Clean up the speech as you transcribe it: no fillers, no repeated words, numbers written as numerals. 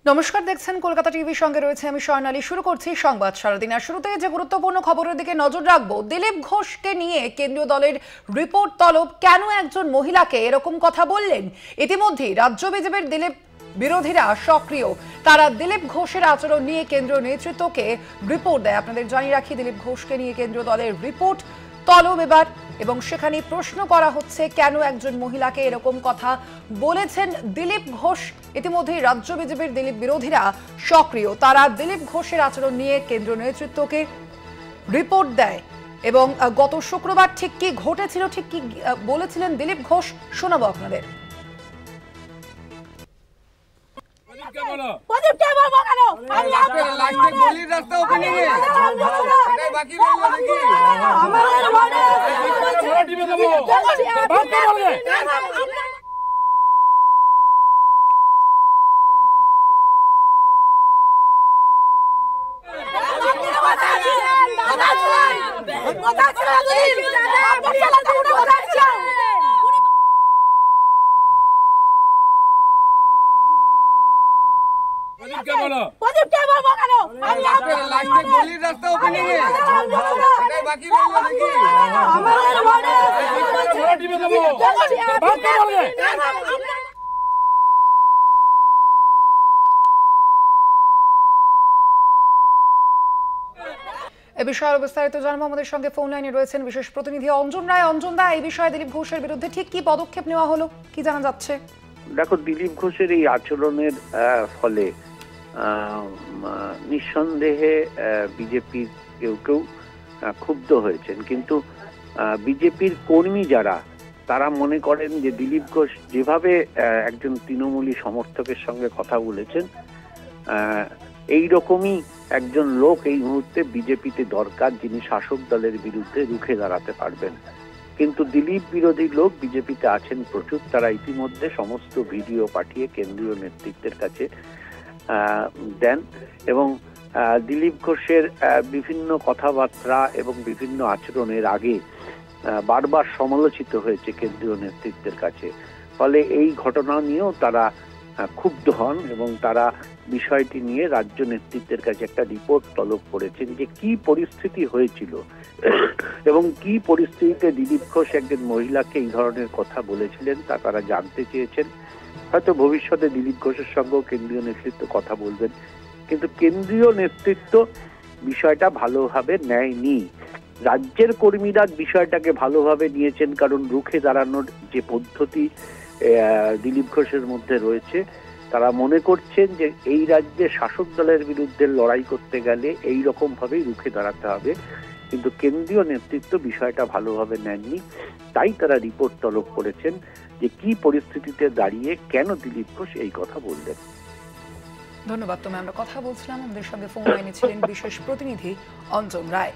নমস্কার, দেখছেন কলকাতা টিভির সঙ্গে রয়েছে আমি স্বর্ণালী। শুরু করছি সংবাদ সারাদিন। আর শুরুতে যে গুরুত্বপূর্ণ খবরের দিকে নজর রাখবো, দিলীপ ঘোষকে নিয়ে কেন্দ্রীয় দলের রিপোর্ট তলব। কেন একজন মহিলাকে এরকম কথা বললেন? ইতিমধ্যেই রাজ্য বিজেপির দিলীপ বিরোধীরা সক্রিয়। তারা দিলীপ ঘোষের আচরণ নিয়ে কেন্দ্রীয় নেতৃত্বকে রিপোর্ট দেয়। আপনাদের জানিয়ে রাখি, দিলীপ ঘোষকে নিয়ে কেন্দ্রীয় দলের রিপোর্ট তলব এবার, এবং সেখানে প্রশ্ন করা হচ্ছে কেন একজন মহিলাকে এরকম কথা বলেছেন দিলীপ ঘোষ। ইতিমধ্যেই রাজ্য বিজেপির দিলীপ বিরোধীরা সক্রিয়। তারা দিলীপ ঘোষের আচরণ নিয়ে কেন্দ্রীয় নেতৃত্বকে রিপোর্ট দেয়। এবং গত শুক্রবার ঠিক কি ঘটেছিল, ঠিক কি বলেছিলেন দিলীপ ঘোষ, শোনাবো আপনাদের। এ বিষয়ে বিস্তারিত জানবো, আমাদের সঙ্গে ফোন লাইনে রয়েছেন বিশেষ প্রতিনিধি অঞ্জন রায়। অঞ্জন দা, এই বিষয়ে দিলীপ ঘোষের বিরুদ্ধে ঠিক কি পদক্ষেপ নেওয়া হলো, কি জানা যাচ্ছে? দেখো, দিলীপ ঘোষের এই আচরণের ফলে নিঃসন্দেহে বিজেপির কেউ কেউ ক্ষুব্ধ হয়েছেন, কিন্তু বিজেপির কর্মী যারা, তারা মনে করেন যে দিলীপ ঘোষ যেভাবে একজন তৃণমূলী সমর্থকের সঙ্গে কথা বলেছেন, এই রকমই একজন লোক এই মুহূর্তে বিজেপিতে দরকার, যিনি শাসক দলের বিরুদ্ধে রুখে দাঁড়াতে পারবেন। কিন্তু দিলীপ বিরোধী লোক বিজেপিতে আছেন প্রচুর। তারা ইতিমধ্যে সমস্ত ভিডিও পাঠিয়ে কেন্দ্রীয় নেতৃত্বের কাছে দেন, এবং দিলীপ ঘোষের বিভিন্ন কথাবার্তা এবং বিভিন্ন আচরণের আগে বারবার সমালোচিত হয়েছে কেন্দ্রীয় নেতৃত্বের কাছে। ফলে এই ঘটনা নিয়েও তারা ক্ষুব্ধ হন এবং তারা বিষয়টি নিয়ে রাজ্য নেতৃত্বের কাছে একটা রিপোর্ট তলব করেছেন যে কি পরিস্থিতি হয়েছিল এবং কি পরিস্থিতিতে দিলীপ ঘোষ একজন মহিলাকে এই ধরনের কথা বলেছিলেন তা তারা জানতে চেয়েছেন। হয়তো ভবিষ্যতে দিলীপ ঘোষের সঙ্গেও কেন্দ্রীয় নেতৃত্ব কথা বলবেন, কিন্তু কেন্দ্রীয় নেতৃত্ব বিষয়টা ভালোভাবে নেয়নি। রাজ্যের কর্মীরা বিষয়টাকে ভালোভাবে নিয়েছেন, কারণ রুখে দাঁড়ানোর যে পদ্ধতি দিলীপ ঘোষের মধ্যে রয়েছে, তারা মনে করছেন যে এই রাজ্যে শাসক দলের বিরুদ্ধে লড়াই করতে গেলে এই রকম ভাবেই রুখে দাঁড়াতে হবে। কিন্তু কেন্দ্রীয় নেতৃত্ব বিষয়টা ভালোভাবে নেননি, তাই তারা রিপোর্ট তলব করেছেন যে কি পরিস্থিতিতে দাঁড়িয়ে কেন দিলীপ ঘোষ এই কথা বললেন। ধন্যবাদ। আমরা কথা বলছিলাম, আমাদের সঙ্গে ফোন লাইনে ছিলেন বিশেষ প্রতিনিধি অঞ্জন রায়।